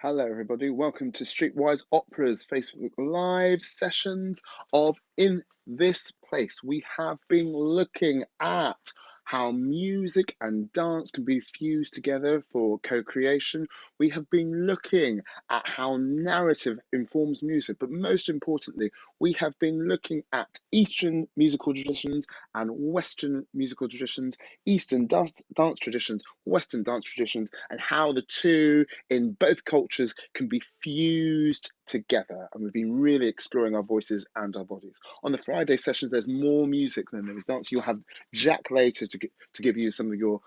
Hello, everybody. Welcome to Streetwise Opera's Facebook Live sessions of In This Place. We have been looking at how music and dance can be fused together for co-creation. We have been looking at how narrative informs music, but most importantly, we have been looking at Eastern musical traditions and Western musical traditions, Eastern dance traditions, Western dance traditions, and how the two in both cultures can be fused together. And we've been really exploring our voices and our bodies. On the Friday sessions, there's more music than there is dance. You'll have Jack later to give you some of your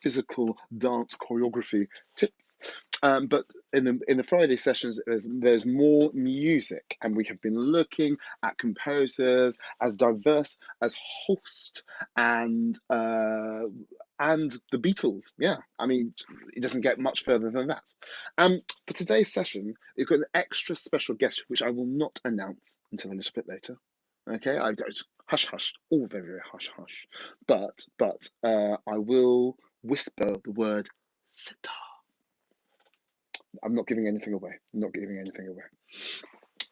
physical dance choreography tips. But in the Friday sessions, there's more music, and we have been looking at composers as diverse as Holst and the Beatles. Yeah, I mean, it doesn't get much further than that. For today's session, we've got an extra special guest, which I will not announce until a little bit later. Okay, I don't hush hush, all very very hush hush, but I will whisper the word sitar. I'm not giving anything away. I'm not giving anything away.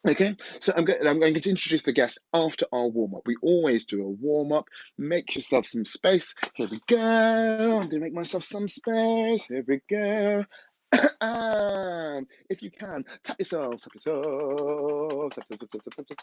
Okay, so I'm going to introduce the guest after our warm up. We always do a warm up. Make yourself some space. Here we go. I'm going to make myself some space. Here we go. And if you can, tap yourself, tap yourself, tap, tap, tap, tap, tap, tap, tap,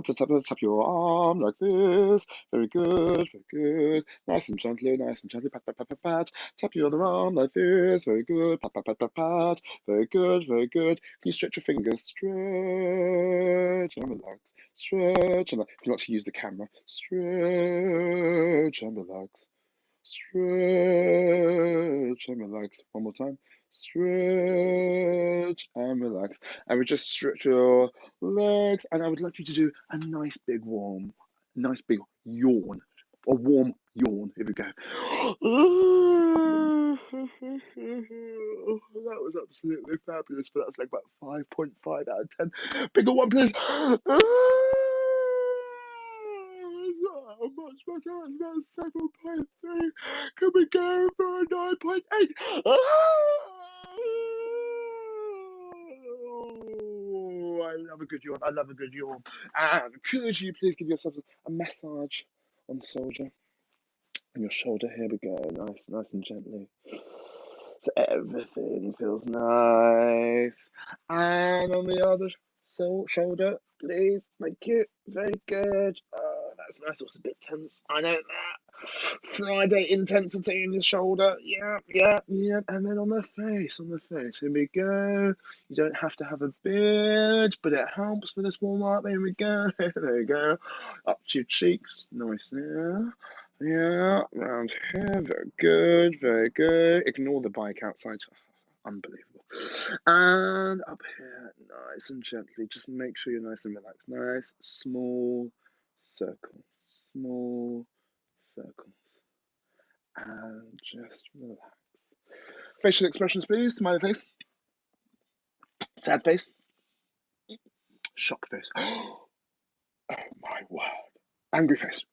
tap, tap, tap your arm like this. Very good, very good. Nice and gently, pat, pat, pat, pat, pat. Tap your other arm like this. Very good, pat, pat, pat, pat, pat. Very good, very good. Can you stretch your fingers? Stretch and relax. Stretch and if you want to use the camera, stretch and relax. Stretch and relax. One more time. Stretch and relax. And we just stretch your legs. And I would like you to do a nice big yawn. A warm yawn. Here we go. That was absolutely fabulous. But that's like about 5.5 out of 10. Bigger one, please. Much better. That's 7.3. Can we go for a 9.8? Oh, I love a good yawn. I love a good yawn. And could you please give yourself a massage on the shoulder? On your shoulder. Here we go. Nice and gently. So everything feels nice. And on the other shoulder, please. Thank you. Very good. Oh, that's nice. It was a bit tense. I know that. Friday intensity in the shoulder. Yeah. And then on the face. Here we go. You don't have to have a beard, but it helps for this warm up. Here we go. There we go. Up to your cheeks. Nice. Yeah, around here. Very good, very good. Ignore the bike outside. Unbelievable. And up here, nice and gently. Just make sure you're nice and relaxed. Nice, small circles. Small circles. And just relax. Facial expressions, please. Smiley face. Sad face. Shock face. Oh my word. Angry face.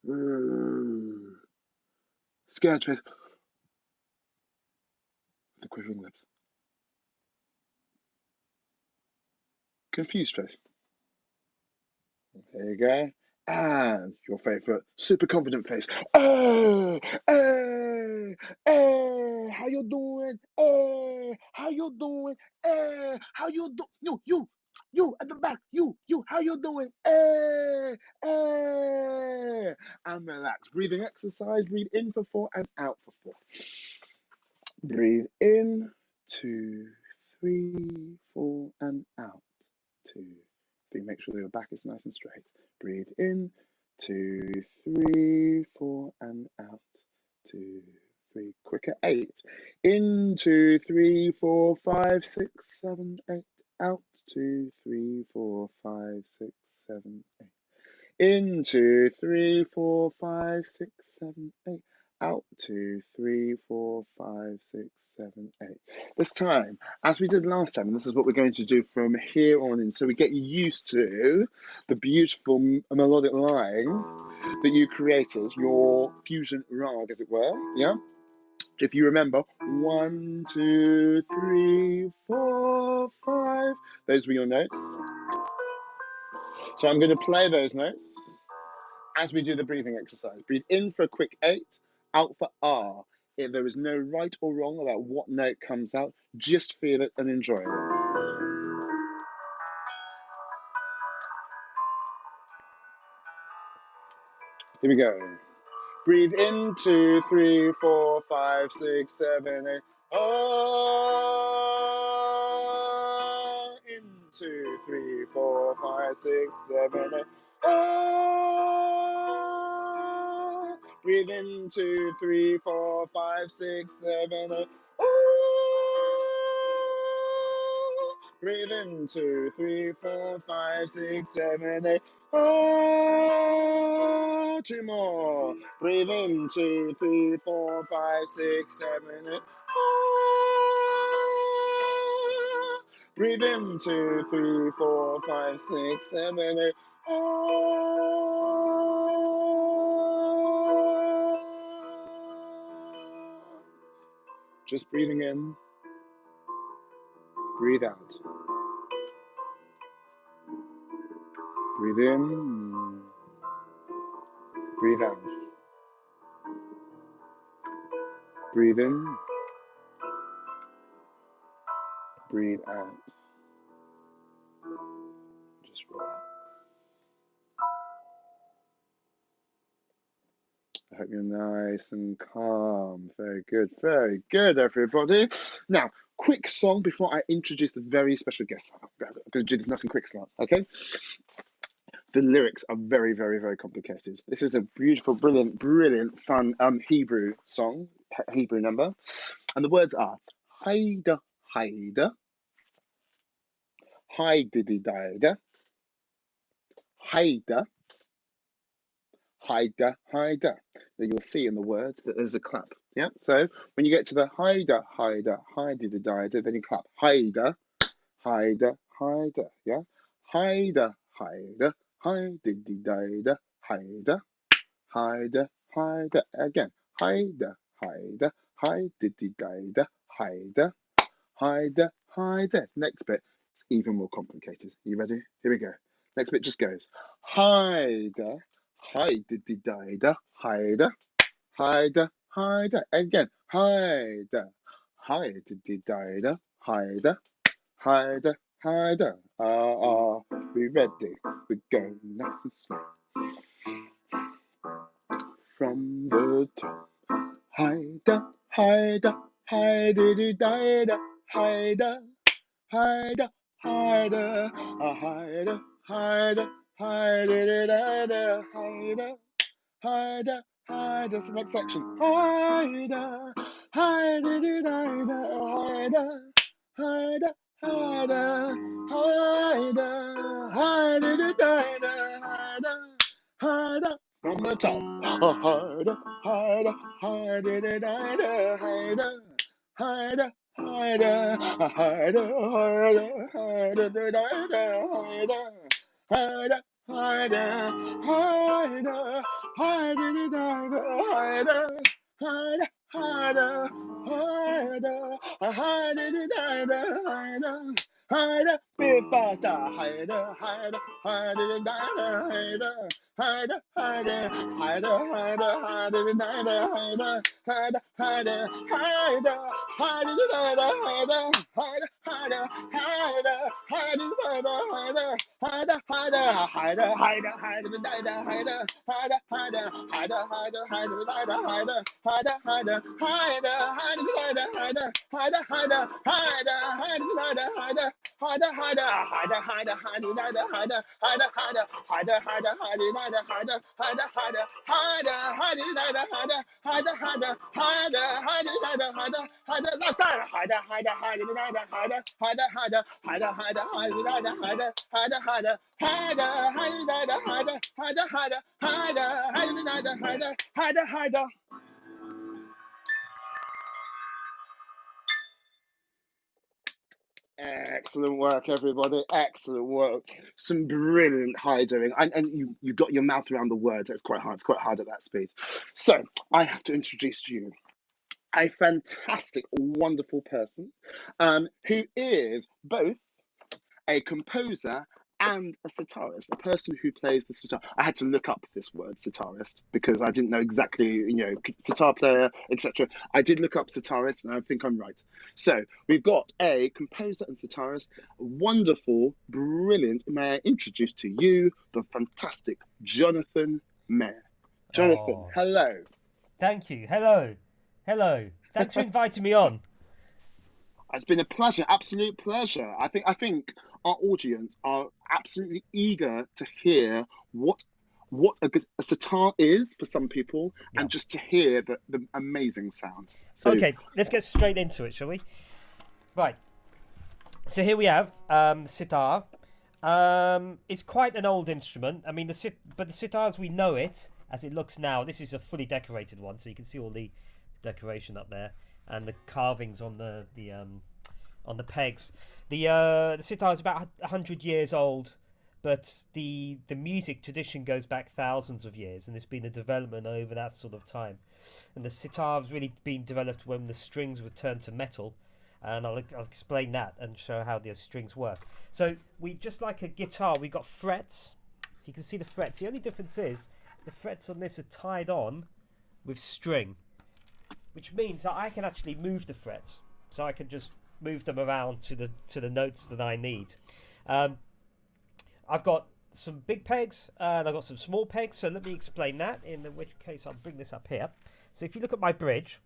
Scared face. The quivering lips. Confused face. There you go. And your favorite, super confident face. Hey, hey, hey, how you doing? Hey, how you doing? Hey, how you do? You at the back. You, how you doing? Hey, hey. And relax. Breathing exercise. Breathe in for 4 and out for 4. Breathe in, 2, 3, 4, and out. 2, 3. Make sure that your back is nice and straight. Breathe in, 2, 3, 4, and out. 2, 3. Quicker. 8. In, 2, 3, 4, 5, 6, 7, 8. Out. 2, 3, 4, 5, 6, 7, 8. In, 2, 3, 4, 5, 6, 7, 8. Out. 2, 3, 4, 5, 6, 7, 8. This time, as we did last time, and this is what we're going to do from here on in, so we get used to the beautiful melodic line that you created, your fusion rag, as it were. Yeah. If you remember, 1, 2, 3, 4, 5. Those were your notes. So I'm going to play those notes as we do the breathing exercise. Breathe in for a quick 8, out for R. There is no right or wrong about what note comes out. Just feel it and enjoy it. Here we go. Breathe in, 2, 3, 4, 5, 6, 7, 8. Oh, in 2, 3, 4, 5, 6, 7, 8. Oh, breathe in, 2, 3, 4, 5, 6, 7, 8. Oh, breathe in, 2, 3, 4, 5, 6, 7, 8. Oh, 2 more. Breathe in, 2, 3, 4, 5, 6, 7, 8. Oh, breathe in, 2, 3, 4, 5, 6, 7, 8. Oh. Just breathing in, breathe out. Breathe in, breathe out. Breathe in, breathe out. Just relax. I hope you're nice and calm. Very good, everybody. Now, quick song before I introduce the very special guest. I'm going to do this nice and quick slide, okay? The lyrics are very complicated. This is a beautiful, brilliant, fun Hebrew song, Hebrew number. And the words are Haida, Haida, Haididida, Haida, Haida, Haida. Now you'll see in the words that there's a clap. Yeah. So when you get to the Haida, Haida, Haididida, then you clap. Haida, Haida, Haida. Yeah. Haida, Haida, Haididida, Haida, Haida, Haida. Again. Haida, Haida, Haididida, Haida, Haida, Haida. Next bit. It's even more complicated. Are you ready? Here we go. Next bit just goes. Haida, Haididida, Haida, Haida, Haida. Again. Haida, Haididida, Haida, Haida, Haida. We ready? We go nice and slow. From the top. Haida, Haida, Haididida, Haida, Haida, Haida, Haida, Haida, Haididida, Haida, Haida, Haida. That's the next section. Haida, Haididida, Haida, Haida, Haida, Haida, Haididida, Haida, Haida. From the top. Haida, Haida, Haididida, Haida, Haida, Haida, Haida, Haida, Haididida, Haida, Haida, Haida, Haida, Haididida, Haida, Haida, Haida, Haida, Haididida, Haida, Haida, be faster, Haida, Haida, Haididida, Haida, Haida, Haida, Haida, Haida, Haididida, Haida, Haida, Haida, Haida, Haididida, Haida, Haida, Haida, Haida, Haididida, Haida, Haida, Haida, Haida, Haida, Haididida, Haida, Haida, Haida, Haida, Haida, Haididida, Haida, Haida, Haida, Haida, Haididida, Haida, Haida, Haida, Haida, Haididida, Haida, Haida, Haida, Haida, Haida, Haididida, Haida, Haida, Haida, Haida, Haida, Haididida, Haida, Haida, Haida, Haida, Haididida, Haida, Haida, Haida, Haida, Haididida, Haida, Haida. Last time. Haida, Haida, Haididida, Haida, Haida, Haida, Haida, Haida, Haididida, Haida, Haida, Haida, Haida, Haididida, Haida, Haida, Haida, Haida, Haididida, Haida, Haida, Haida. Excellent work, everybody. Excellent work. Some brilliant high doing. And you got your mouth around the words. It's quite hard. It's quite hard at that speed. So I have to introduce to you a fantastic, wonderful person who is both a composer and a sitarist, a person who plays the sitar. I had to look up this word sitarist because I didn't know exactly, sitar player, etc. I did look up sitarist and I think I'm right. So we've got a composer and sitarist, wonderful, brilliant. May I introduce to you the fantastic Jonathan Mayer. Jonathan, Oh, hello. thank you. Hello. Hello. Thanks for inviting me on. It's been a pleasure, absolute pleasure. I think our audience are absolutely eager to hear what a sitar is for some people, Yeah. and just to hear the amazing sound. So, Okay, let's get straight into it, shall we? Right. So here we have sitar. It's quite an old instrument. I mean, but the sitar as we know it, as it looks now, this is a fully decorated one, so you can see all the decoration up there and the carvings on the pegs. The sitar is about 100 years old, but the music tradition goes back thousands of years, and there's been a development over that sort of time. And the sitar has really been developed when the strings were turned to metal, and I'll explain that and show how the strings work. So we just like a guitar, we got frets, so you can see the frets. The only difference is the frets on this are tied on with string, which means that I can actually move the frets, so I can just move them around to the notes that I need. I've got some big pegs and I've got some small pegs, so let me explain that, in which case I'll bring this up here. So if you look at my bridge,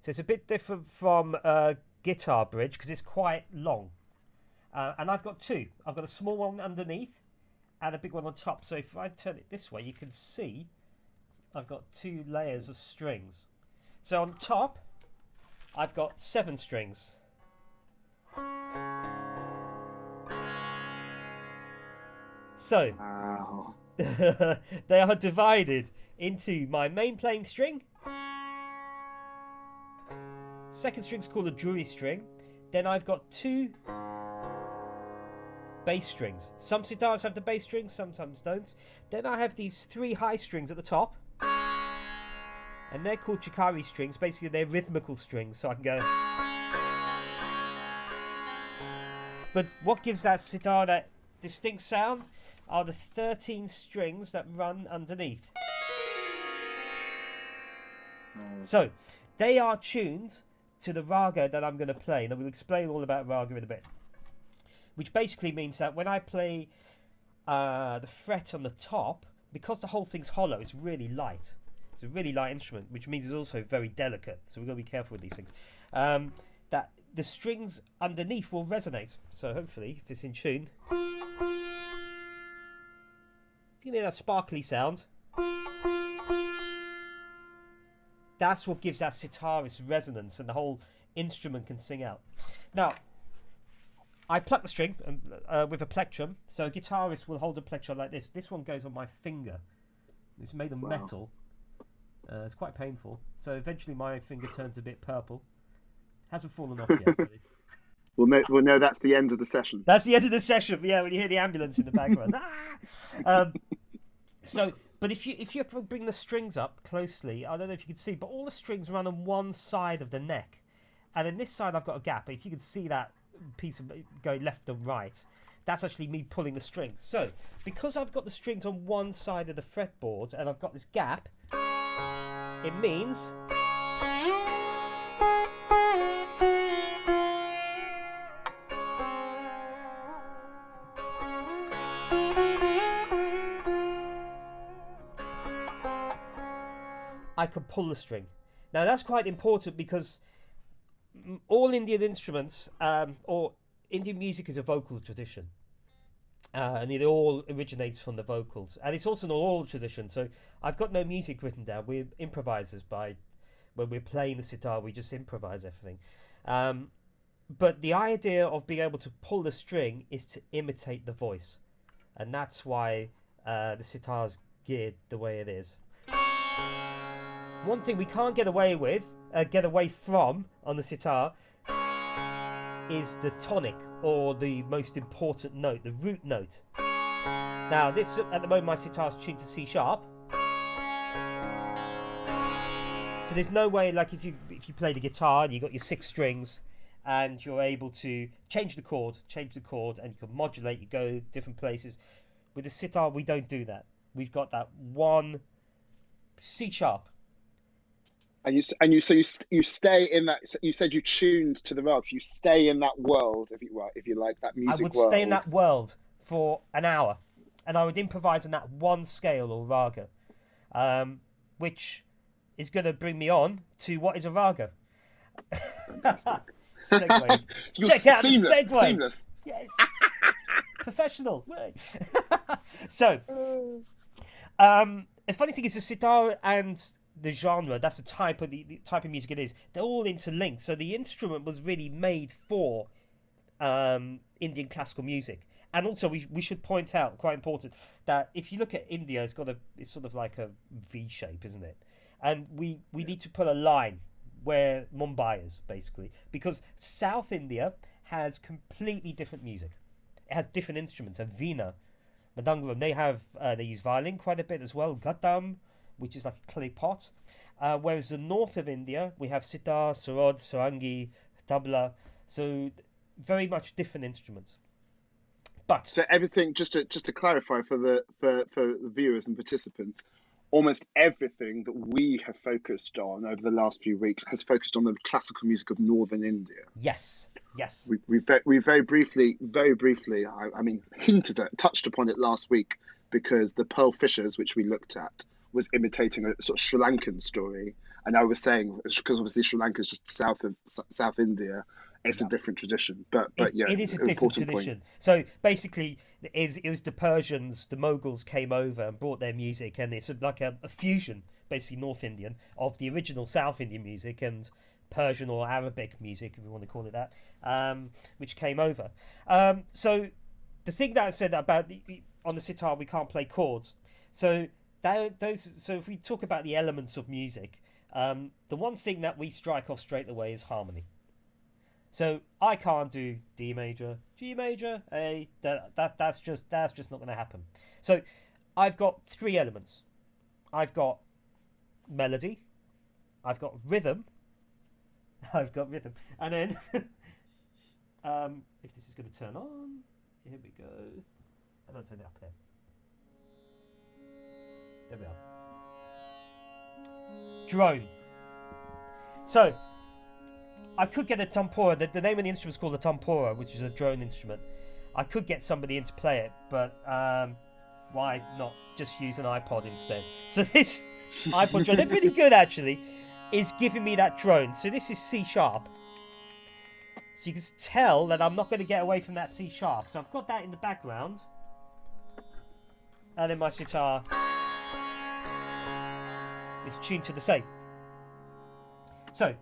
so it's a bit different from a guitar bridge because it's quite long, and I've got two. I've got a small one underneath and a big one on top. So if I turn it this way, you can see I've got two layers of strings. So on top I've got 7 strings. So wow. they are divided into my main playing string. Second string's called a jury string. Then I've got 2 bass strings. Some sitars have the bass strings, sometimes don't. Then I have these 3 high strings at the top, and they're called chikari strings. Basically, they're rhythmical strings, so I can go. But what gives that sitar that distinct sound are the 13 strings that run underneath. So they are tuned to the raga that I'm going to play, and I will explain all about raga in a bit. Which basically means that when I play the fret on the top, because the whole thing's hollow, it's really light. It's a really light instrument, which means it's also very delicate. So we've got to be careful with these things. That the strings underneath will resonate. So hopefully, if it's in tune, if you hear that sparkly sound, that's what gives that sitarist resonance, and the whole instrument can sing out. Now, I pluck the string with a plectrum. So a guitarist will hold a plectrum like this. This one goes on my finger. It's made of metal. It's quite painful. So eventually my finger turns a bit purple. Hasn't fallen off yet. Really. We'll know that's the end of the session. That's the end of the session. Yeah, when you hear the ambulance in the background. But if you bring the strings up closely, I don't know if you can see, but all the strings run on one side of the neck, and in this side I've got a gap. If you can see that piece of going left and right, that's actually me pulling the strings. So because I've got the strings on one side of the fretboard and I've got this gap, it means I can pull the string. Now that's quite important because all Indian instruments, or Indian music, is a vocal tradition, and it all originates from the vocals, and it's also an oral tradition. So I've got no music written down. We're improvisers. When we're playing the sitar, we just improvise everything. But the idea of being able to pull the string is to imitate the voice, and that's why the sitar's geared the way it is. One thing we can't get away from on the sitar is the tonic, or the most important note, the root note. Now at the moment my sitar's tuned to C sharp. So So there's no way, like if you play the guitar and you got your 6 strings, and you're able to change the chord, and you can modulate. You go different places. With the sitar, we don't do that. We've got that one C sharp. And you stay in that. You said you tuned to the rags. You stay in that world, if you like that I music would world. stay in that world for an hour, and I would improvise on that one scale or raga, which is going to bring me on to what is a raga. Fantastic. Segue. Check out the segue. Seamless. Yes. Professional. So, the funny thing is the sitar and the genre, that's the type of music it is, they're all interlinked. So the instrument was really made for Indian classical music. And also we should point out, quite important, that if you look at India, it's sort of like a V shape, isn't it? And we need to put a line where Mumbai is, basically, because South India has completely different music. It has different instruments, a veena, madangaram. They use violin quite a bit as well, ghatam, which is like a clay pot. Whereas the north of India, we have sitar, sarod, sarangi, tabla. So very much different instruments. But so everything, just to clarify for the viewers and participants, almost everything that we have focused on over the last few weeks has focused on the classical music of northern India. Yes. We very briefly, I mean, touched upon it last week, because the Pearl Fishers, which we looked at, was imitating a sort of Sri Lankan story, and I was saying, because obviously Sri Lanka is just south of South India, it's a different tradition. But yeah, it is a different tradition. Point. So basically, it was the Persians, the Mughals came over and brought their music, and it's like a fusion, basically North Indian, of the original South Indian music and Persian or Arabic music, if you want to call it that, which came over. So the thing that I said about on the sitar, we can't play chords. So if we talk about the elements of music, the one thing that we strike off straight away is harmony. So I can't do D major, G major, A. That's just not going to happen. So I've got 3 elements. I've got melody, I've got rhythm, and then if this is going to turn on, here we go. I don't turn it up there. There we are. Drone. So I could get a tampura. The name of the instrument is called a tampura, which is a drone instrument. I could get somebody in to play it, but why not just use an iPod instead? So this iPod drone, they're pretty good actually, is giving me that drone. So this is C sharp. So you can tell that I'm not going to get away from that C sharp. So I've got that in the background. And then my sitar is tuned to the same. So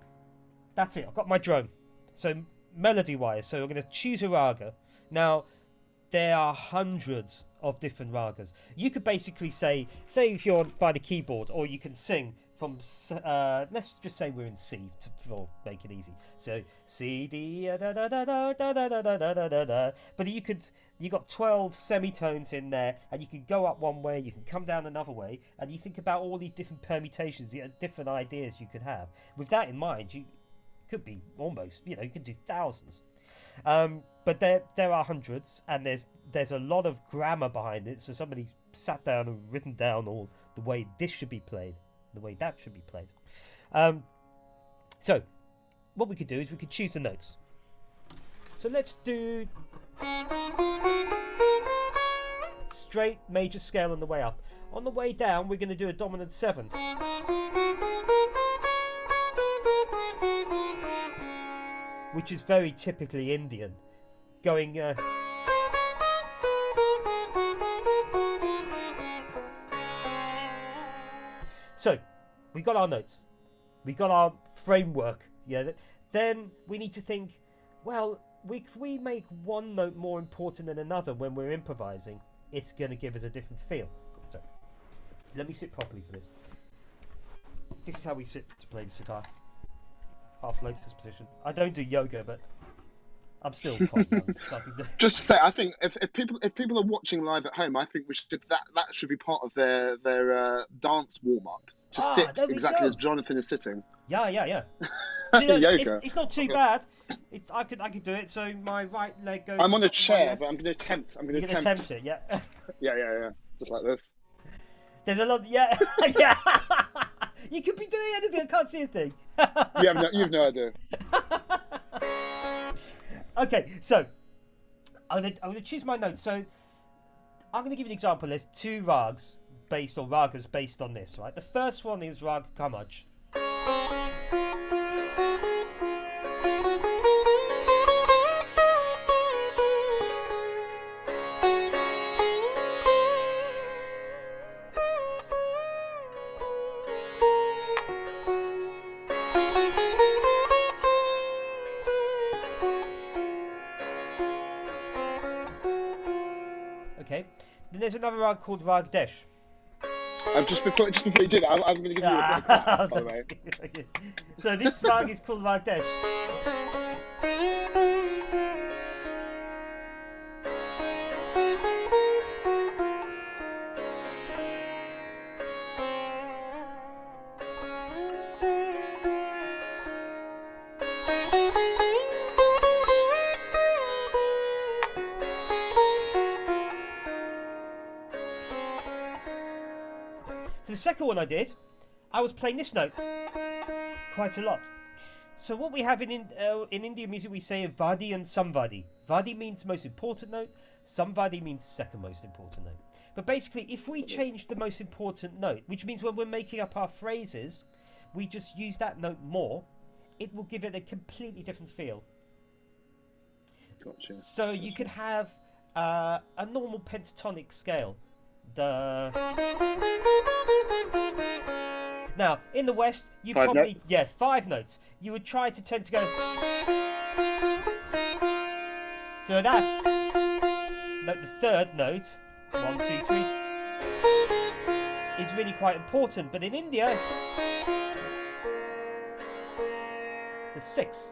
that's it. I've got my drone. So melody-wise, so I'm going to choose a raga. Now, there are hundreds of different ragas. You could basically say if you're by the keyboard, or you can sing from, let's just say we're in C to make it easy. So C, D, da da da da da da da da da da. But you got 12 semitones in there, and you can go up one way, you can come down another way, and you think about all these different permutations, different ideas you could have. With that in mind, you could be almost, you could do thousands. But there are hundreds, and there's a lot of grammar behind it. So somebody sat down and written down all the way this should be played, the way that should be played. So what we could do is we could choose the notes. So let's do straight major scale on the way up. On the way down, we're going to do a dominant 7. Which is very typically Indian. Going So, we got our notes. We got our framework. Yeah. Then we need to think, well, if we make one note more important than another when we're improvising, it's going to give us a different feel. So, let me sit properly for this. This is how we sit to play the sitar. Half lotus position. I don't do yoga, but I'm still quite young. So just to say, I think if people are watching live at home, I think that should be part of their dance warm up. to sit there we exactly as go. Jonathan is sitting. Yeah. So, Yoga. it's not too Okay. bad. I could do it. So my right leg goes I'm on on a top of my chair, left. but I'm going to attempt. I'm going You're to gonna attempt. attempt it, yeah. Yeah. Just like this. There's a lot, yeah, yeah. You could be doing anything. I can't see a thing. You've no idea. Okay, so I'm gonna choose my notes. So I'm gonna give you an example. There's two ragas based on this, right? The first one is rag kamaj. Okay. Then there's another rag called rag desh. Just before you did it, I'm going to give you a bit of clap, by the way. So this rag is called rag desh. So the second one I was playing this note quite a lot. So what we have in Indian music, we say vadi and samvadi. Vadi means most important note. Samvadi means second most important note. But basically, if we change the most important note, which means when we're making up our phrases, we just use that note more, it will give it a completely different feel. Gotcha. So you could have a normal pentatonic scale. Now, in the West, you Five probably... notes? Yeah, 5 notes. You would try to tend to go... So that's... The third note, 1, 2, 3, is really quite important. But in India, the 6.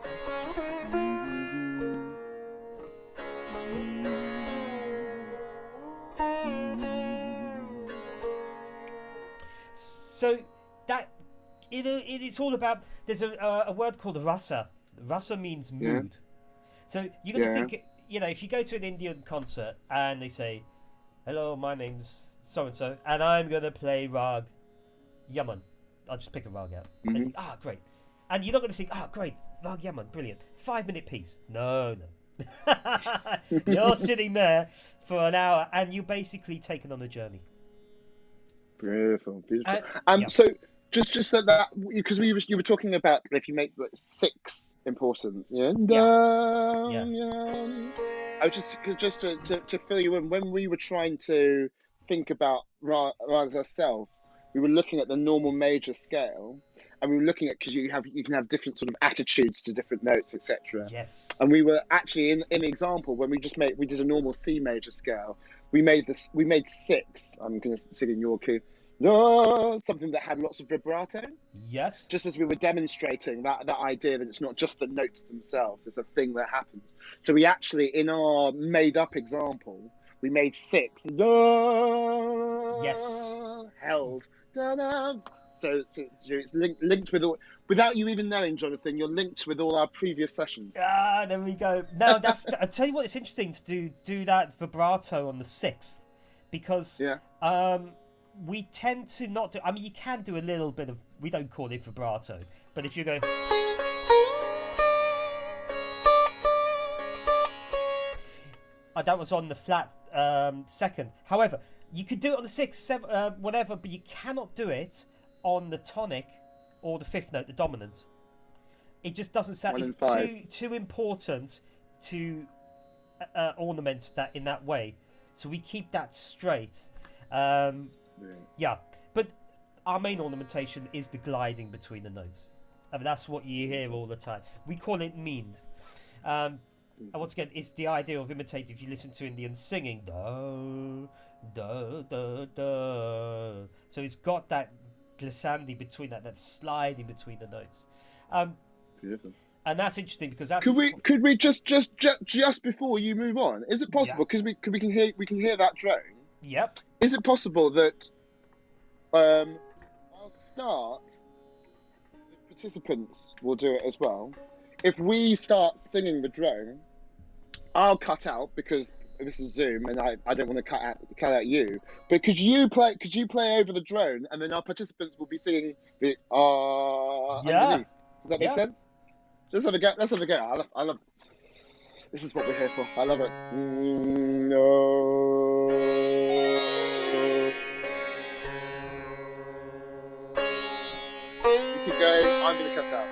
So that it's all about. There's a word called rasa. Rasa means mood. So you're gonna think, if you go to an Indian concert and they say, "Hello, my name's so and so, and I'm gonna play rag yaman." I'll just pick a rag out. And you think, great. And you're not gonna think, great, rag yaman, brilliant, 5-minute piece. No. You're sitting there for an hour, and you're basically taken on a journey. Beautiful. Yeah. So just so that, because you were talking about if you make 6 important, Yeah. I just to fill you in, when we were trying to think about rags ourselves, we were looking at the normal major scale, and we were looking at, because you can have different sort of attitudes to different notes, etc. Yes. And we were actually in the example when we did a normal C major scale. We made 6. I'm going to sing in your key. Something that had lots of vibrato. Yes. Just as we were demonstrating that idea that it's not just the notes themselves; it's a thing that happens. So we actually, in our made-up example, we made 6. Yes. Held. So it's linked with all, without you even knowing, Jonathan. You're linked with all our previous sessions. There we go. Now I tell you what, it's interesting to do that vibrato on the 6th, because we tend to not do. I mean, you can do a little bit of. We don't call it vibrato, but if you go. That was on the flat 2nd. However, you could do it on the 6th, 7th, whatever, but you cannot do it on the tonic or the 5th note, the dominant. It just doesn't sound. It's too important to ornament that in that way. So we keep that straight. But our main ornamentation is the gliding between the notes. I mean, that's what you hear all the time. We call it meaned. And once again, it's the idea of imitating. If you listen to Indian singing, da, da, da, da. So it's got that glissandi between that sliding between the notes. Beautiful. And that's interesting because that's. Could we just before you move on? Is it possible? Because we can hear that drone. Yep. Is it possible that while I'll start. The participants will do it as well. If we start singing the drone, I'll cut out because this is Zoom and I don't want to cut out you. But could you play over the drone and then our participants will be singing the Yeah, underneath. Does that make yeah. sense? Let's have a go. Let's have a go. I love this is what we're here for. I love it. No. You keep going. I'm going to cut out.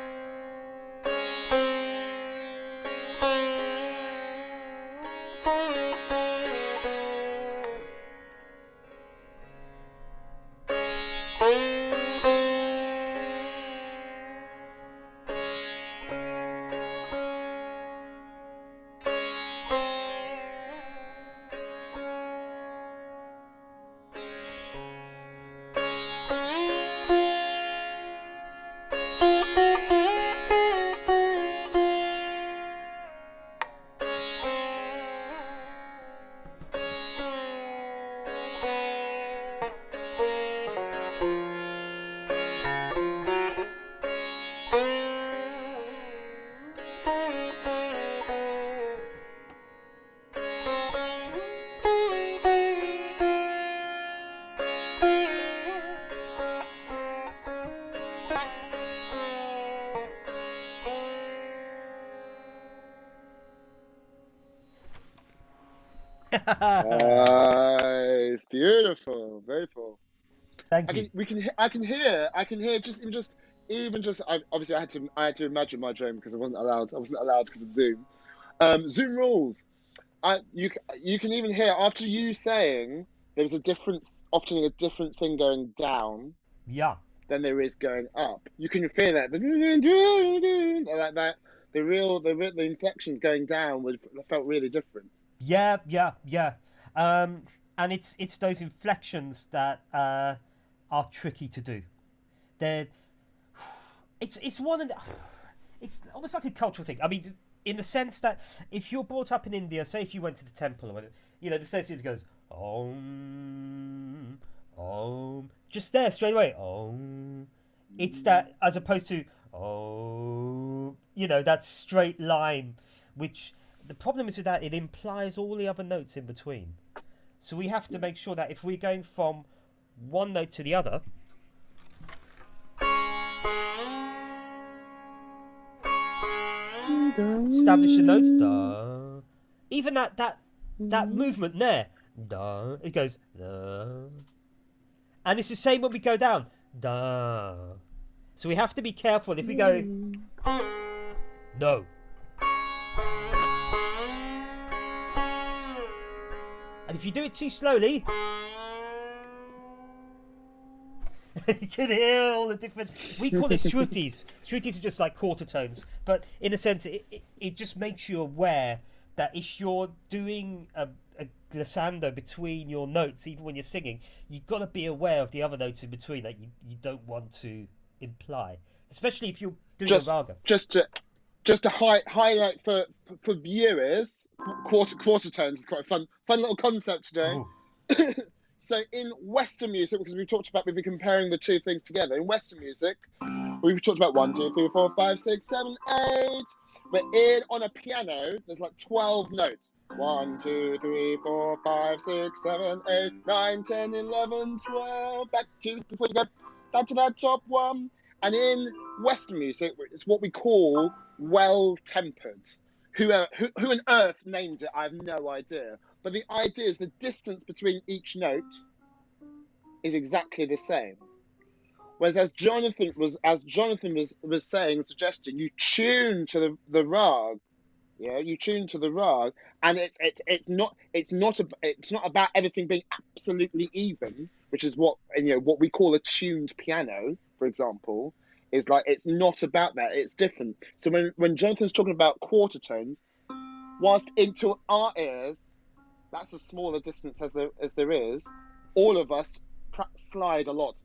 Nice, beautiful, very full. Thank you. I can hear just. Obviously, I had to imagine my drone because I wasn't allowed because of Zoom. Zoom rules. You can even hear after you saying there's often a different thing going down Yeah. than there is going up. You can feel that like that. The inflections going down felt really different. Yeah, yeah, yeah. And it's those inflections that are tricky to do. They're it's one of the, it's almost like a cultural thing. I mean, in the sense that if you're brought up in India, say if you went to the temple, or you know, the associate goes om om, just there straight away om. It's that as opposed to oh, you know, that straight line, which the problem is with that it implies all the other notes in between. So we have to make sure that if we're going from one note to the other, establish the notes, da. Even that movement there, da. It goes da, and it's the same when we go down, da. So we have to be careful if we go no. And if you do it too slowly, you can hear all the different. We call it shrutis. Shrutis are just like quarter tones, but in a sense, it just makes you aware that if you're doing a glissando between your notes, even when you're singing, you've got to be aware of the other notes in between that you don't want to imply, especially if you're doing a raga. Just to highlight for viewers, quarter tones is quite a fun little concept today. So in Western music, because we've been comparing the two things together. In Western music, we've talked about 1, 2, 3, 4, 5, 6, 7, 8. But on a piano, there's like 12 notes. 1, 2, 3, 4, 5, 6, 7, 8, 9, 10, 11, 12. Before you go back to that top one. And in Western music, it's what we call well-tempered. Who on earth named it? I have no idea. But the idea is the distance between each note is exactly the same. Whereas as Jonathan was saying, suggesting, you tune to the rag. Yeah, you tune to the rag, and it's not about everything being absolutely even, which is what we call a tuned piano, for example, is like it's not about that. It's different. So when Jonathan's talking about quarter tones, whilst into our ears, that's a smaller distance as there is, all of us slide a lot.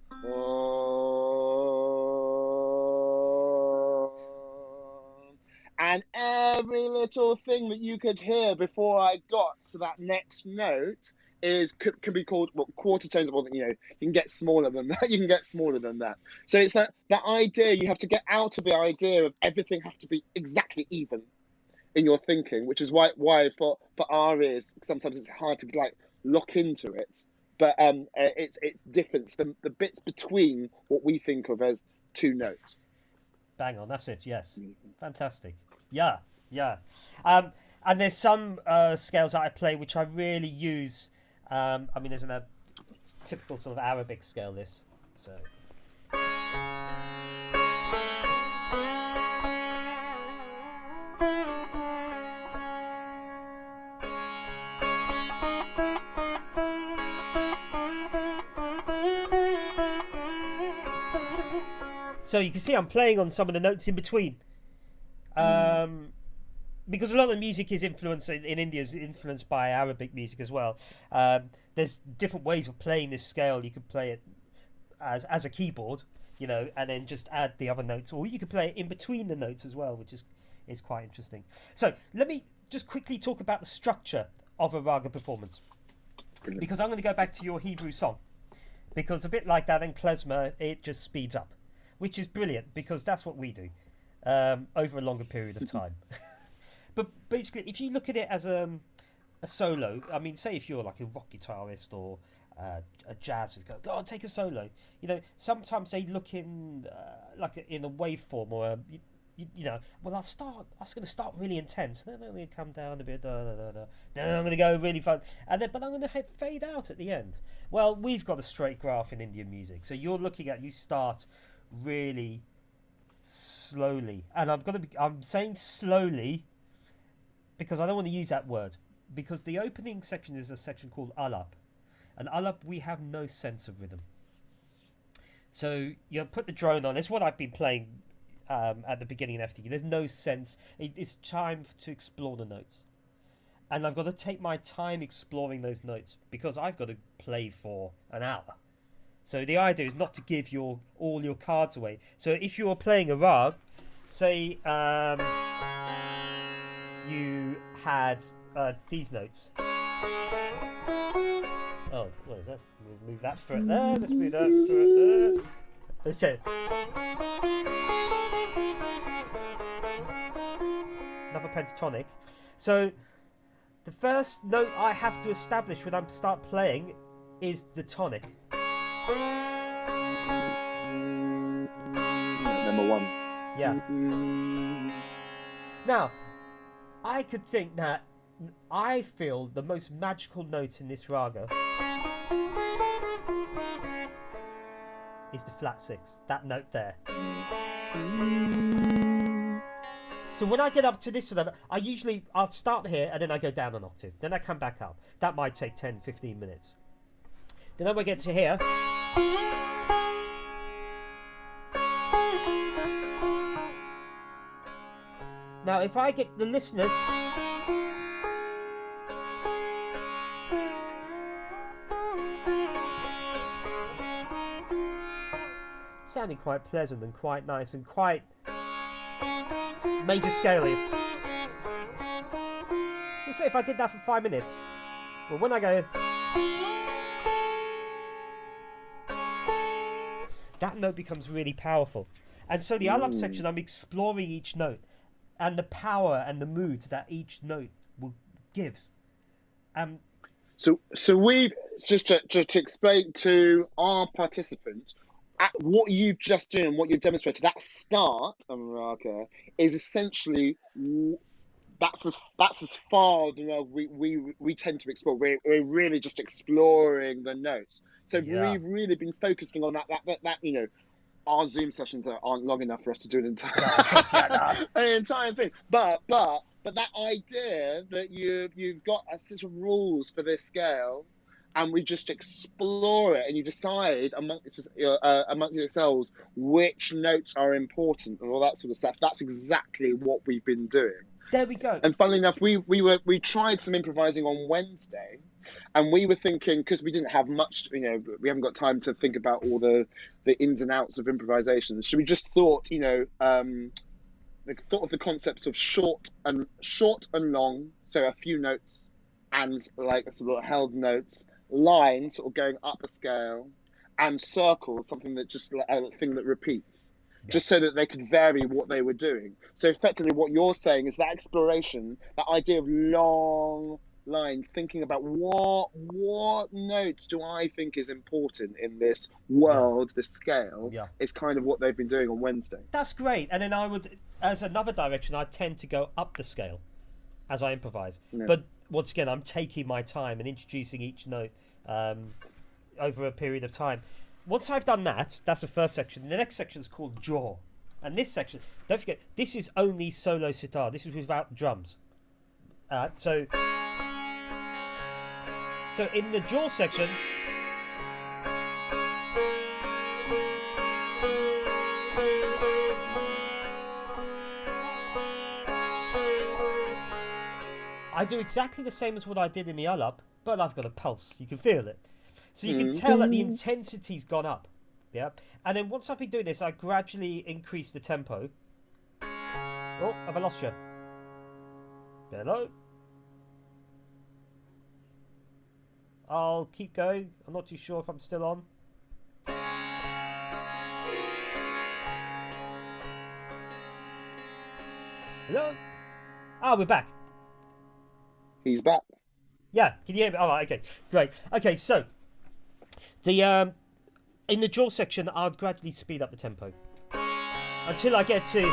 And every little thing that you could hear before I got to that next note can be called quarter tones. Well, you can get smaller than that. You can get smaller than that. So it's that idea. You have to get out of the idea of everything have to be exactly even in your thinking, which is why for our ears sometimes it's hard to like lock into it. But it's different. The bits between what we think of as two notes. Bang on, that's it. Yes, fantastic. Yeah, yeah. And there's some scales that I play which I really use. I mean, there's a typical sort of Arabic scale list. So. So you can see I'm playing on some of the notes in between. Because a lot of the music is influenced in India is influenced by Arabic music as well. There's different ways of playing this scale. You could play it as a keyboard, and then just add the other notes, or you could play it in between the notes as well, which is quite interesting. So let me just quickly talk about the structure of a raga performance, because I'm going to go back to your Hebrew song, because a bit like that in klezmer, it just speeds up, which is brilliant because that's what we do over a longer period of time. But basically, if you look at it as a solo, I mean, say if you're like a rock guitarist or a jazzist, go on, take a solo. Sometimes they look in like in a waveform or well, I was going to start really intense, then I'm going to come down a bit, then I'm going to go really fun, but I'm going to fade out at the end. Well, we've got a straight graph in Indian music, so you start really slowly, and I'm saying slowly because I don't want to use that word, because the opening section is a section called alap, and alap we have no sense of rhythm. So you put the drone on. It's what I've been playing at the beginning of FTQ. There's no sense. It's time to explore the notes, and I've got to take my time exploring those notes because I've got to play for an hour. So the idea is not to give all your cards away. So if you're playing a rag, say you had these notes. Oh, what is that? Move that fret there. Let's move that fret there. Let's check. Another pentatonic. So the first note I have to establish when I start playing is the tonic. Number one. Yeah. Now, I could think that I feel the most magical note in this raga is the flat six, that note there. So when I get up to this level, I'll start here and then I go down an octave. Then I come back up. That might take 10-15 minutes. Then when I get to here, now if I get the listeners sounding quite pleasant and quite nice and quite major scaly. So say if I did that for 5 minutes, well, when I go, that note becomes really powerful. And so the alap section, I'm exploring each note and the power and the mood that each note gives. So we just to explain to our participants, what you've just done, what you've demonstrated, that start of raga is essentially that's as far we tend to explore. We're really just exploring the notes. So we've really been focusing on that. Our Zoom sessions aren't long enough for us to do an entire thing. But that idea that you've got a set of rules for this scale, and we just explore it, and you decide amongst yourselves which notes are important and all that sort of stuff. That's exactly what we've been doing. There we go. And funnily enough, we tried some improvising on Wednesday, and we were thinking, because we didn't have much, we haven't got time to think about all the ins and outs of improvisation. So we just thought, thought of the concepts of short and long, so a few notes, and like sort of held notes, line sort of going up a scale, and circle, something that just like a thing that repeats, Yeah. just so that they could vary what they were doing. So effectively, what you're saying is that exploration, that idea of long lines, thinking about what notes do I think is important in this Yeah. world, this scale, Yeah. is kind of what they've been doing on Wednesday. That's great. And then I would, as another direction, I tend to go up the scale as I improvise. Yeah. But once again, I'm taking my time and introducing each note over a period of time. Once I've done that, that's the first section. The next section is called jaw. And this section, don't forget, this is only solo sitar. This is without drums. So in the jaw section, I do exactly the same as what I did in the Ulap, but I've got a pulse. You can feel it. So you can tell that the intensity's gone up. Yeah. And then once I've been doing this, I gradually increase the tempo. Oh, have I lost you? Hello? I'll keep going. I'm not too sure if I'm still on. Hello? Ah, we're back. He's back. Yeah, can you hear me? All right, okay, great. Okay, so the in the jaw section, I'll gradually speed up the tempo until I get to.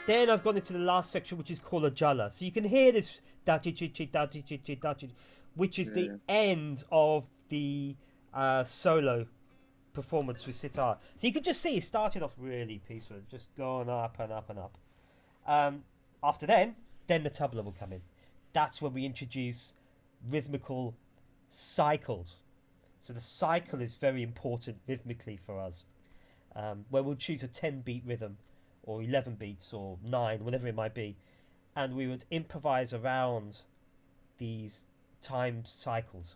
Then I've gone into the last section, which is called a jala. So you can hear this which is the end of the solo performance with sitar. So you can just see it started off really peaceful, just going up and up and up. After then the tabla will come in. That's when we introduce rhythmical cycles. So the cycle is very important rhythmically for us, where we'll choose a 10-beat rhythm, or 11 beats, or 9, whatever it might be, and we would improvise around these time cycles.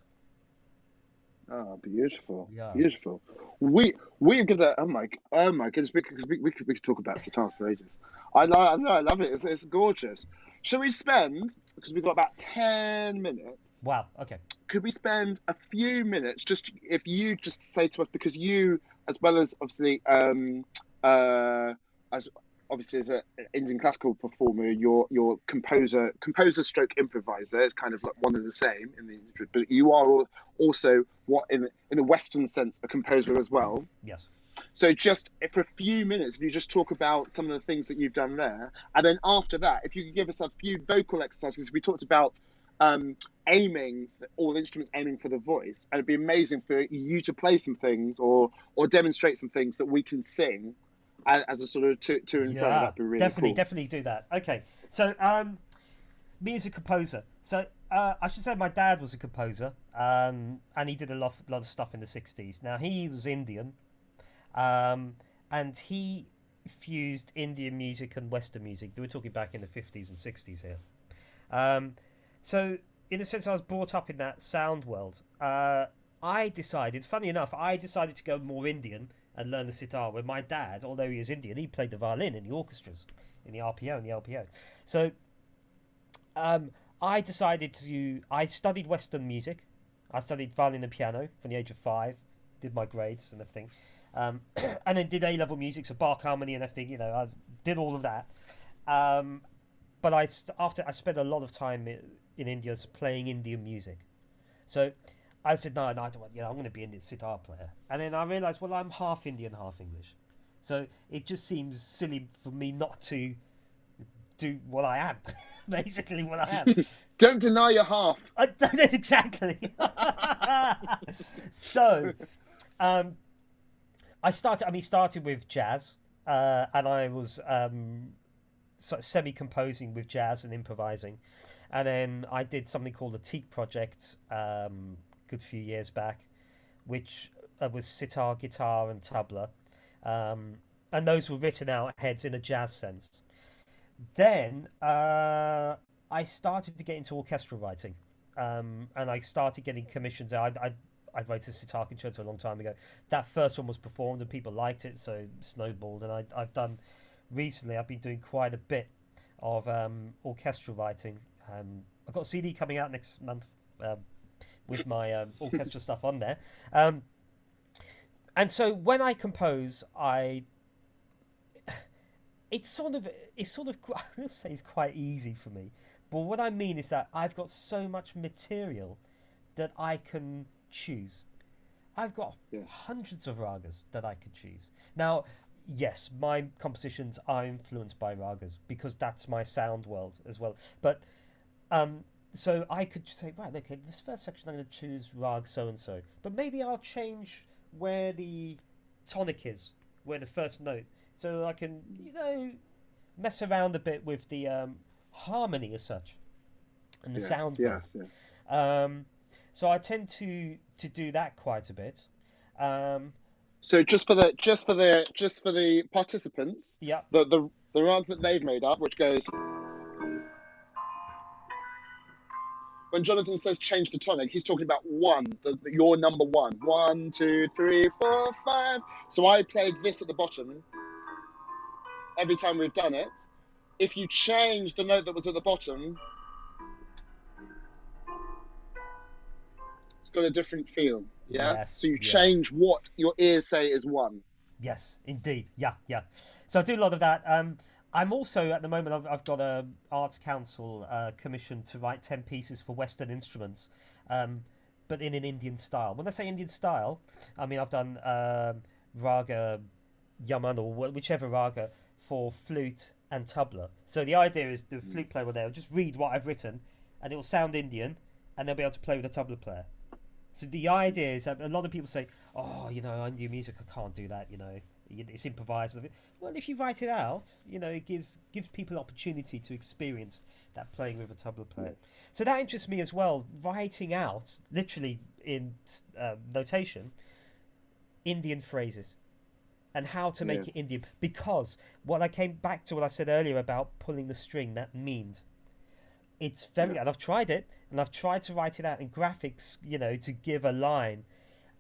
Oh, beautiful, Yeah. beautiful. We're gonna oh my goodness, because we could talk about sitar for ages. I love it. It's gorgeous. Shall we spend, because we've got about 10 minutes? Wow. Okay. Could we spend a few minutes just, if you just say to us, because you, as well as obviously as obviously as an Indian classical performer, your composer stroke improviser is kind of like one and the same in the industry, but you are also what in the Western sense a composer as well. Yes. So just for a few minutes, if you just talk about some of the things that you've done there, and then after that, if you could give us a few vocal exercises. We talked about aiming, all instruments aiming for the voice, and it'd be amazing for you to play some things or demonstrate some things that we can sing as a sort of to and fro. That'd be really definitely do that. Okay, so me as a composer. So I should say my dad was a composer, and he did a lot of stuff in the 60s. Now he was Indian, and he fused Indian music and Western music. We're talking back in the 50s and 60s here. So in a sense, I was brought up in that sound world. I decided, funny enough, to go more Indian and learn the sitar, where my dad, although he is Indian, he played the violin in the orchestras, in the RPO and the LPO. So I studied Western music. I studied violin and piano from the age of 5, did my grades and everything, and then did A-level music, so Bach harmony and everything, I did all of that. But after I spent a lot of time in India playing Indian music. So I said, no, I don't want, I'm going to be an Indian sitar player. And then I realised, well, I'm half Indian, half English. So it just seems silly for me not to do what I am, basically what I am. Don't deny your half. Exactly. So I started with jazz, and I was sort of semi-composing with jazz and improvising. And then I did something called the Teak Project, good few years back, which was sitar, guitar, and tabla. And and those were written out heads in a jazz sense. Then I started to get into orchestral writing, and I started getting commissions. I wrote a sitar concerto a long time ago. That first one was performed and people liked it, so it snowballed. And I've done recently. I've been doing quite a bit of orchestral writing. I've got a CD coming out next month with my orchestra stuff on there. And so when I compose, it's sort of I don't say it's quite easy for me, but what I mean is that I've got so much material that I can choose. I've got hundreds of ragas that I could choose. Now, yes, my compositions are influenced by ragas because that's my sound world as well. But so I could say, right, okay, this first section I'm going to choose rag so and so, but maybe I'll change where the tonic is, where the first note, so I can mess around a bit with the harmony as such and the sound world. So I tend to do that quite a bit. So just for the participants, the rag that they've made up, which goes, when Jonathan says change the tonic, he's talking about your number one. 1, 2, 3, 4, 5. So I played this at the bottom every time we've done it. If you change the note that was at the bottom, it's got a different feel. Yes. So you change what your ears say is one. Yes, indeed. Yeah. So I do a lot of that. I'm also, at the moment, I've got a Arts Council commission to write 10 pieces for Western instruments, but in an Indian style. When I say Indian style, I mean I've done raga yaman, or whichever raga, for flute and tabla. So the idea is the flute player will there just read what I've written, and it will sound Indian, and they'll be able to play with the tabla player. So the idea is that a lot of people say, oh, Indian music, I can't do that, it's improvised. Well, if you write it out, it gives people opportunity to experience that playing with a tabla player. So that interests me as well, writing out, literally in notation, Indian phrases and how to make it Indian. Because what I came back to what I said earlier about pulling the string, that means it's very, and I've tried it, and I've tried to write it out in graphics, to give a line,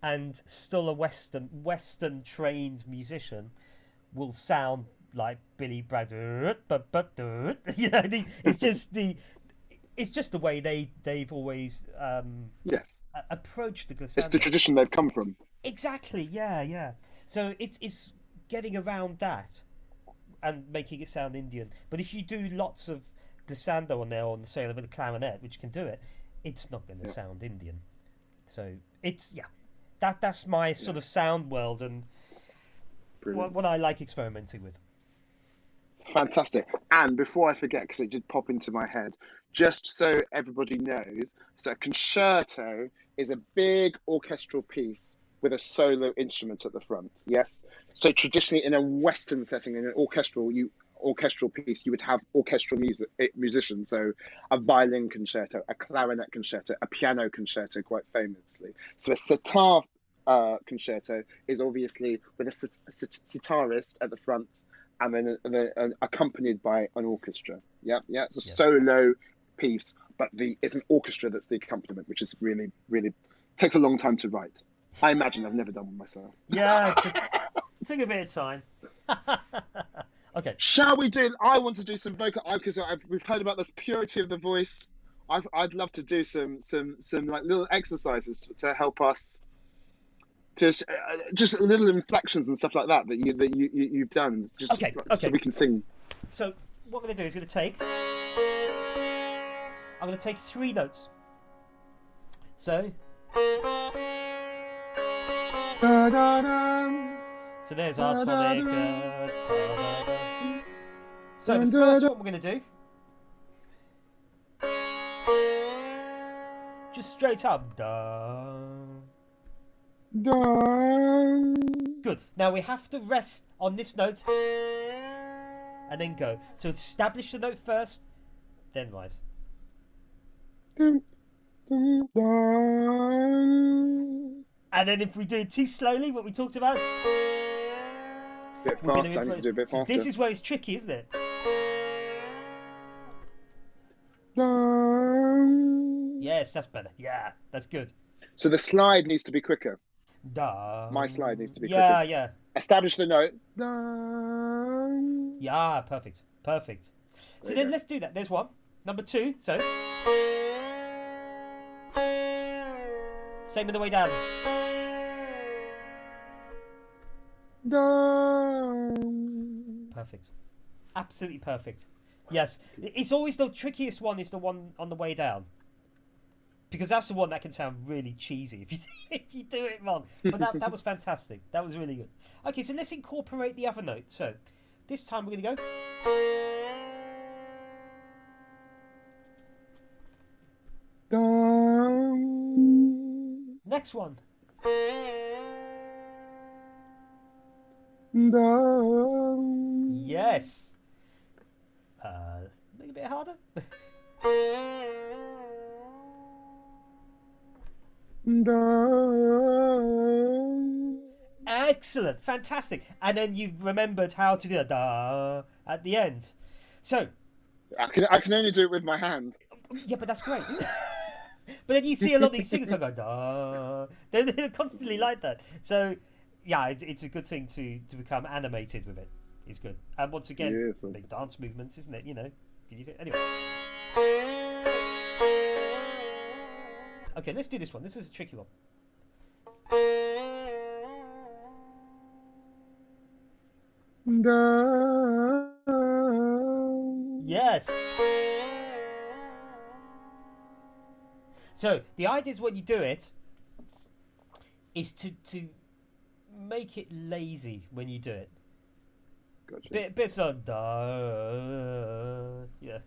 and still a Western trained musician will sound like Billy Bragg. It's just the way they've always approached the glissando. It's the tradition they've come from. Exactly. Yeah. So it's getting around that and making it sound Indian. But if you do lots of glissando on there, on the say, with a clarinet, which can do it, it's not going to sound Indian. So it's that's my sort of sound world and what I like experimenting with. Fantastic. And before I forget, because it did pop into my head, just so everybody knows, so a concerto is a big orchestral piece with a solo instrument at the front. Yes. So traditionally, in a Western setting, in an orchestral piece, you would have orchestral musicians. So a violin concerto, a clarinet concerto, a piano concerto, quite famously. So a sitar concerto is obviously with a sitarist at the front, and then accompanied by an orchestra. It's a solo piece, but it's an orchestra that's the accompaniment, which is really, really takes a long time to write. I imagine. I've never done one myself. Yeah, it took a bit of time. Okay. Shall we do? I want to do some vocal, because we've heard about this purity of the voice. I'd love to do some like little exercises to help us. Just little inflections and stuff like that you've done. Okay. So we can sing. So what I'm going to do is I'm going to take 3 notes. So. So there's our tonic. So the first one we're going to do, just straight up. Good. Now we have to rest on this note and then go. So establish the note first, then rise. And then if we do it too slowly, what we talked about, Bit We're going to faster. I need to do a bit so faster. this is where it's tricky, isn't it? Yes, that's better. Yeah, that's good. So the slide needs to be quicker. Da. My slide needs to be quicker. Yeah, yeah. Establish the note. Yeah, perfect. Perfect. So then let's do that. There's one. Number 2. So. Same on the way down. Perfect. Absolutely perfect. Yes. It's always the trickiest one is the one on the way down. Because that's the one that can sound really cheesy if you if you do it wrong. But that was fantastic. That was really good. Okay, so let's incorporate the other note. So this time we're going to go. Next one. Yes. Make it a bit harder. Excellent, fantastic. And then you've remembered how to do a da at the end. So I can only do it with my hand. yeah, but that's great. But then you see a lot of these singers who go da. They're constantly like that. So yeah, it's a good thing to become animated with it. It's good. And once again, Beautiful. big dance movements, isn't it? You know. Can you see it? Anyway. Okay, let's do this one. This is a tricky one. Yes. So the idea is when you do it is to make it lazy when you do it. Gotcha. Bits like da. Yeah.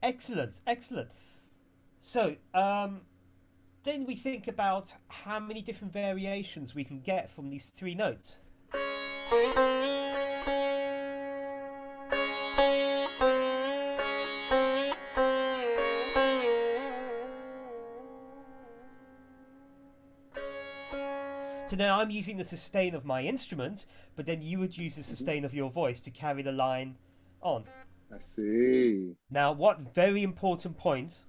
Excellent, excellent. So, then we think about how many different variations we can get from these 3 notes. So now I'm using the sustain of my instrument, but then you would use the sustain of your voice to carry the line on. I see. Now, what very important point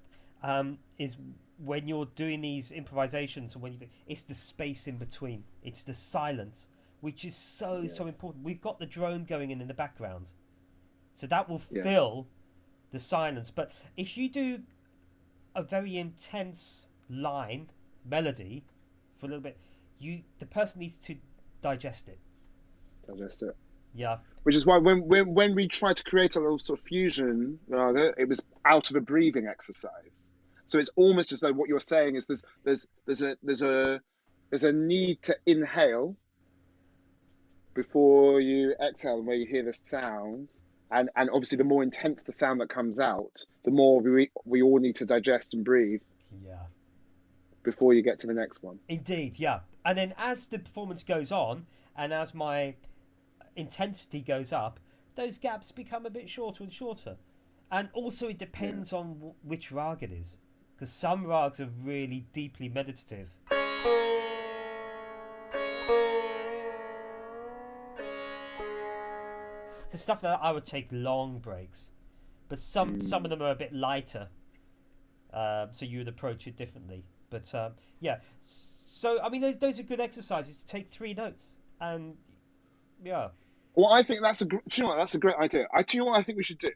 is when you're doing these improvisations, and it's the space in between. It's the silence, which is so important. We've got the drone going in the background, so that will fill the silence. But if you do a very intense line melody for a little bit, the person needs to digest it. Digest it. Yeah. Which is why when we tried to create a little sort of fusion, it was out of a breathing exercise. So it's almost as though what you're saying is there's a need to inhale before you exhale, where you hear the sound, and obviously the more intense the sound that comes out, the more we all need to digest and breathe. Yeah. Before you get to the next one. Indeed, yeah. And then as the performance goes on, and as my intensity goes up, those gaps become a bit shorter and shorter. And also it depends on which rag it is, because some rags are really deeply meditative. So stuff that I would take long breaks, but some of them are a bit lighter, so you would approach it differently. But yeah, so I mean, those are good exercises to take 3 notes, and yeah. Well, I think that's that's a great idea. Do you know what I think we should do?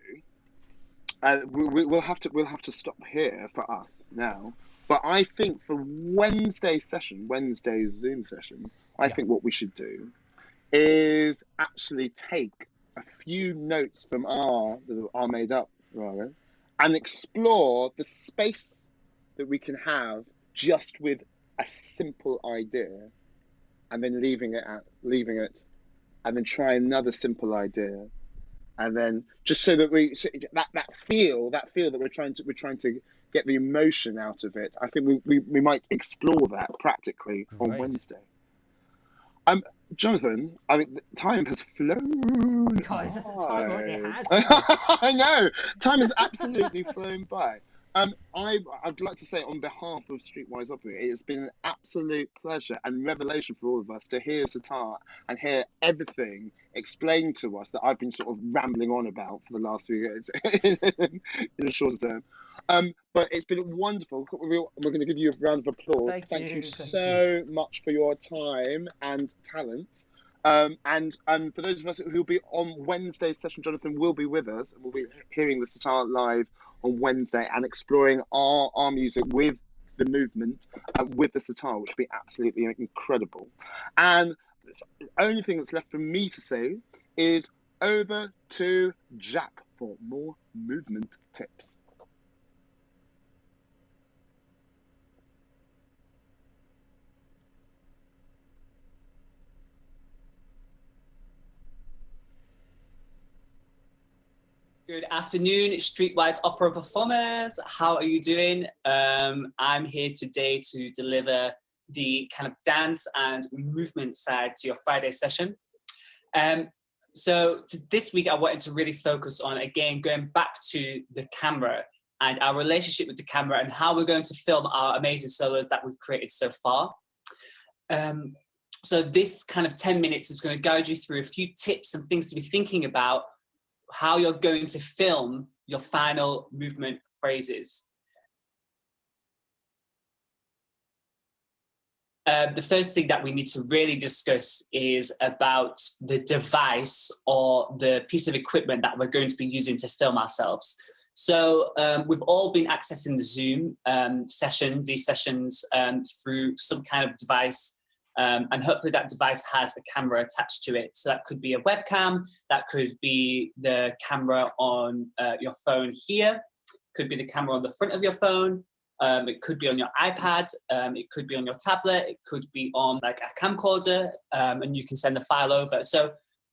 We'll have to stop here for us now. But I think for Wednesday's Zoom session, I think what we should do is actually take a few notes from our made up raga and explore the space that we can have just with a simple idea, and then leaving it, and then try another simple idea, and then just so that that feel that we're trying to get the emotion out of it. I think we might explore that practically on Wednesday. Jonathan, I mean, time has flown. Guys, at the time, it has. I know, time has absolutely flown by. I'd like to say on behalf of Streetwise Opera, it's been an absolute pleasure and revelation for all of us to hear sitar and hear everything explained to us that I've been sort of rambling on about for the last few years in a shorter term. But it's been wonderful. We're going to give you a round of applause. Thank Thank you you, thank you. so much for your time and talent. And for those of us who will be on Wednesday's session, Jonathan will be with us, and we'll be hearing the sitar live on Wednesday and exploring our music with the movement, with the sitar, which would be absolutely incredible. And the only thing that's left for me to say is over to Jack for more movement tips. Good afternoon, Streetwise opera performers. How are you doing? I'm here today to deliver the kind of dance and movement side to your Friday session. So this week I wanted to really focus on, again, going back to the camera and our relationship with the camera and how we're going to film our amazing solos that we've created so far. So this kind of 10 minutes is going to guide you through a few tips and things to be thinking about how you're going to film your final movement phrases. The first thing that we need to really discuss is about the device or the piece of equipment that we're going to be using to film ourselves. So we've all been accessing the Zoom sessions, these sessions through some kind of device. And hopefully that device has a camera attached to it. So that could be a webcam, that could be the camera on your phone here, could be the camera on the front of your phone, it could be on your iPad, it could be on your tablet, it could be on like a camcorder, and you can send the file over. So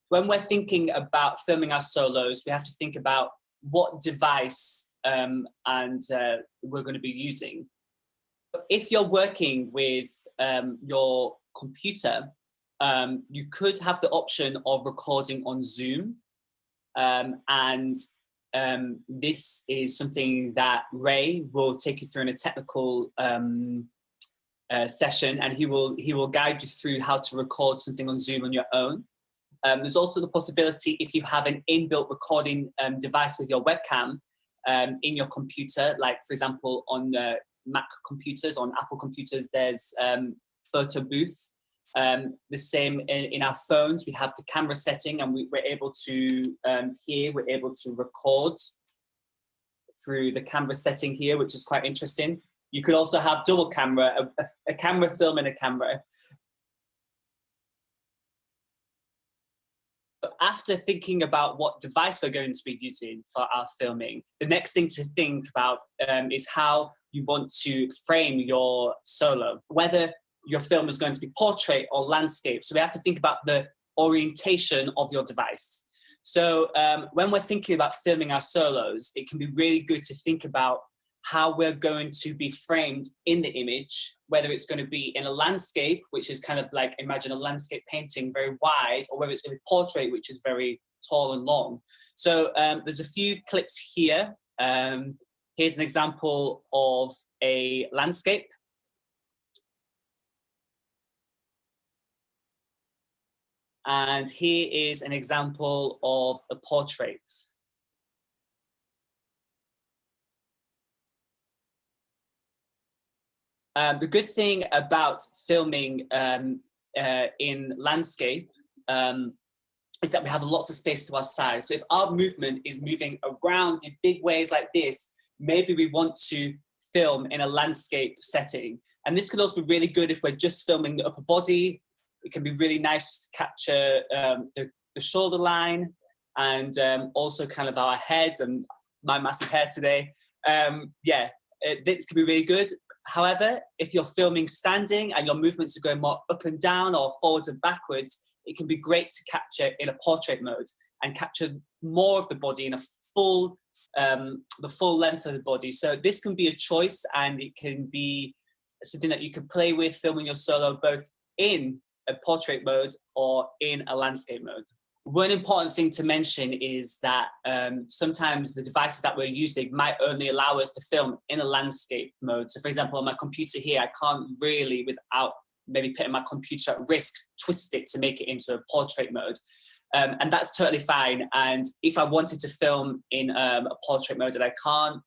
when we're thinking about filming our solos, we have to think about what device we're going to be using. If you're working with your computer, you could have the option of recording on Zoom, and this is something that Ray will take you through in a technical session, and he will guide you through how to record something on Zoom on your own. There's also the possibility, if you have an inbuilt recording device with your webcam in your computer, like for example on Mac computers, on Apple computers, there's photo booth. The same in our phones, we have the camera setting, and we're able to we're able to record through the camera setting here, which is quite interesting. You could also have double camera, a camera film and a camera. After thinking about what device we're going to be using for our filming, the next thing to think about is how you want to frame your solo, whether your film is going to be portrait or landscape. So we have to think about the orientation of your device. So when we're thinking about filming our solos, it can be really good to think about how we're going to be framed in the image, whether it's going to be in a landscape, which is kind of like, imagine a landscape painting very wide, or whether it's going to be portrait, which is very tall and long. So there's a few clips here. Here's an example of a landscape. And here is an example of a portrait. The good thing about filming in landscape is that we have lots of space to our side. So if our movement is moving around in big ways like this, maybe we want to film in a landscape setting. And this can also be really good if we're just filming the upper body. It can be really nice to capture the shoulder line and also kind of our head and my massive hair today. This can be really good. However, if you're filming standing and your movements are going more up and down or forwards and backwards, it can be great to capture in a portrait mode and capture more of the body in a full, the full length of the body. So this can be a choice, and it can be something that you can play with filming your solo both in a portrait mode or in a landscape mode. one important thing to mention is that sometimes the devices that we're using might only allow us to film in a landscape mode. So for example, on my computer here, I can't really, without maybe putting my computer at risk, twist it to make it into a portrait mode. And that's totally fine. And if I wanted to film in a portrait mode that I can't,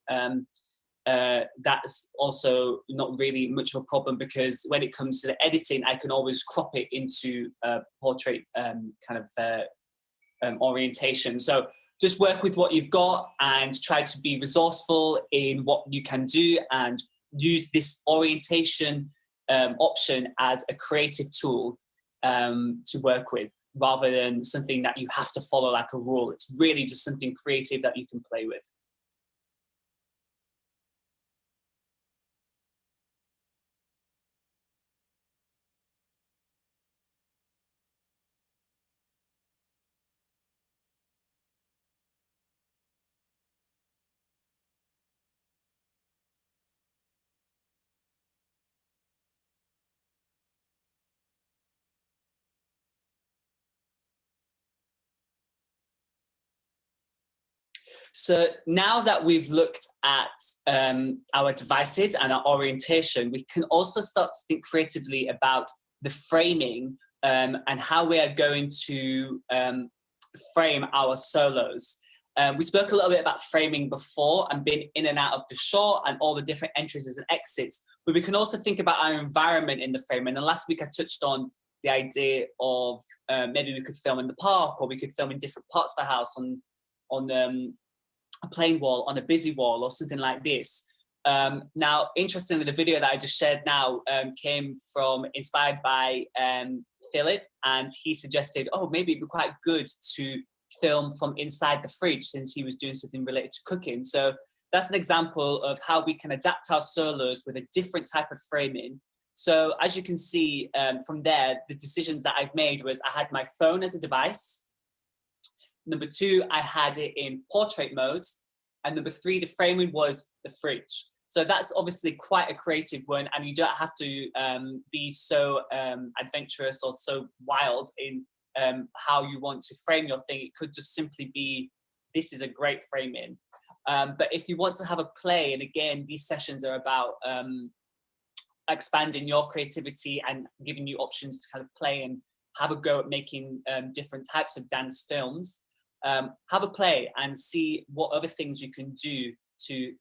that's also not really much of a problem, because when it comes to the editing, I can always crop it into a portrait orientation. So just work with what you've got and try to be resourceful in what you can do, and use this orientation option as a creative tool to work with, rather than something that you have to follow like a rule. It's really just something creative that you can play with. So now that we've looked at our devices and our orientation, we can also start to think creatively about the framing and how we are going to frame our solos. We spoke a little bit about framing before and being in and out of the shot and all the different entrances and exits, but we can also think about our environment in the frame. And last week I touched on the idea of maybe we could film in the park, or we could film in different parts of the house, on a plain wall, on a busy wall, or something like this. Now, interestingly, the video that I just shared now came from, inspired by Philip, and he suggested, oh, maybe it'd be quite good to film from inside the fridge, since he was doing something related to cooking. So that's an example of how we can adapt our solos with a different type of framing. So as you can see from there, the decisions that I've made was I had my phone as a device. Number 2, I had it in portrait mode. And number 3, the framing was the fridge. So that's obviously quite a creative one, and you don't have to be so adventurous or so wild in how you want to frame your thing. It could just simply be, this is a great framing. But if you want to have a play, and again, these sessions are about expanding your creativity and giving you options to kind of play and have a go at making different types of dance films. Have a play and see what other things you can do to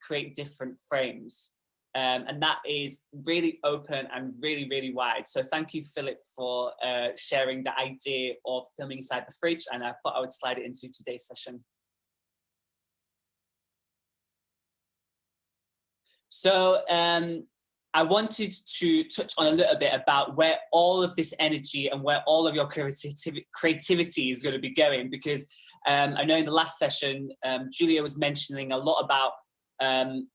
create different frames. And that is really open and really, really wide. So thank you, Philip, for sharing the idea of filming inside the fridge. And I thought I would slide it into today's session. So I wanted to touch on a little bit about where all of this energy and where all of your creativity is going to be going, because I know in the last session, Julia was mentioning a lot about,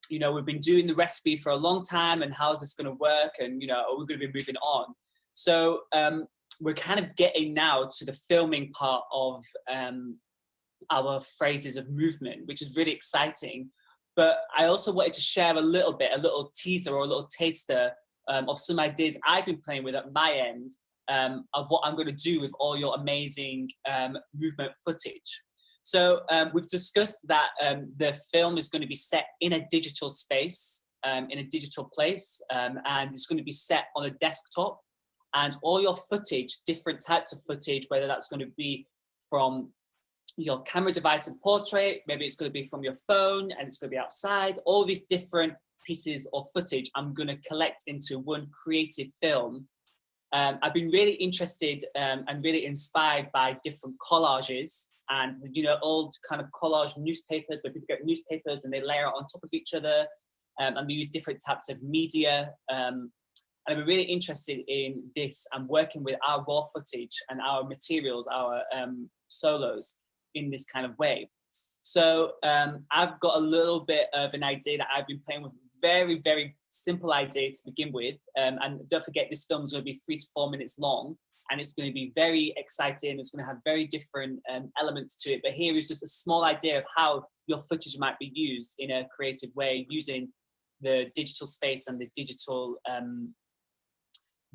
you know, we've been doing the recipe for a long time, and how is this going to work, and, you know, are we going to be moving on? So we're kind of getting now to the filming part of our phrases of movement, which is really exciting. But I also wanted to share a little bit, a little teaser or a little taster of some ideas I've been playing with at my end of what I'm going to do with all your amazing movement footage. So we've discussed that the film is going to be set in a digital space, in a digital place, and it's going to be set on a desktop. And all your footage, different types of footage, whether that's going to be from your camera device and portrait, maybe it's going to be from your phone and it's going to be outside, all these different pieces of footage I'm going to collect into one creative film. I've been really interested and really inspired by different collages, and, you know, old kind of collage newspapers where people get newspapers and they layer it on top of each other, and they use different types of media. And I'm really interested in this and working with our raw footage and our materials, our solos, in this kind of way. So I've got a little bit of an idea that I've been playing with, very, very simple idea to begin with. And don't forget, this film is going to be 3 to 4 minutes long, and it's going to be very exciting. It's going to have very different elements to it. But here is just a small idea of how your footage might be used in a creative way, using the digital space and the digital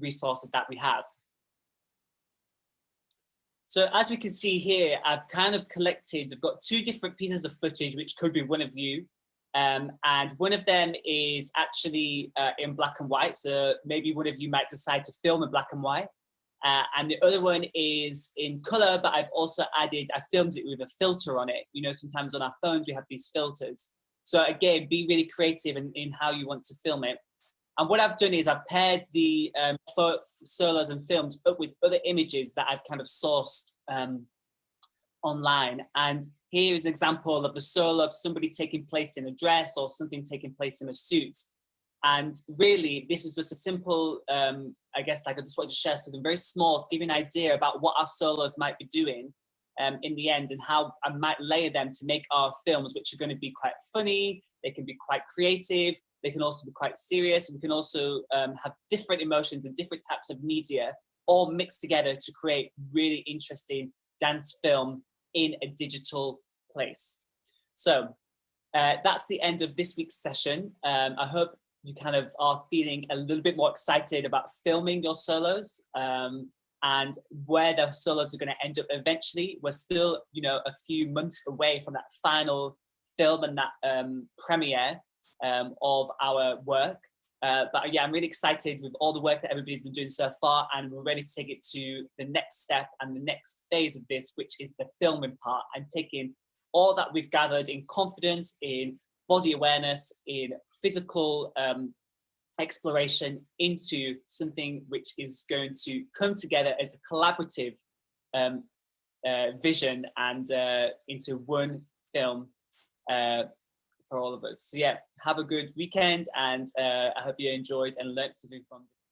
resources that we have. So as we can see here, I've kind of collected, I've got 2 different pieces of footage, which could be one of you. And one of them is actually in black and white. So maybe one of you might decide to film in black and white. And the other one is in color, but I've also added, I filmed it with a filter on it. You know, sometimes on our phones, we have these filters. So again, be really creative in how you want to film it. And what I've done is I've paired the solos and films up with other images that I've kind of sourced online. And here is an example of the solo of somebody taking place in a dress or something taking place in a suit. And really, this is just a simple, I guess, like I just wanted to share something very small to give you an idea about what our solos might be doing in the end, and how I might layer them to make our films, which are going to be quite funny. They can be quite creative. They can also be quite serious. And we can also have different emotions and different types of media all mixed together to create really interesting dance film in a digital place. So that's the end of this week's session. I hope you kind of are feeling a little bit more excited about filming your solos and where the solos are going to end up eventually. We're still, you know, a few months away from that final film and that premiere of our work. But yeah, I'm really excited with all the work that everybody's been doing so far, and we're ready to take it to the next step and the next phase of this, which is the filming part. I'm taking all that we've gathered in confidence, in body awareness, in physical exploration into something which is going to come together as a collaborative vision and into one film for all of us. So yeah, have a good weekend, and I hope you enjoyed and learned something from this.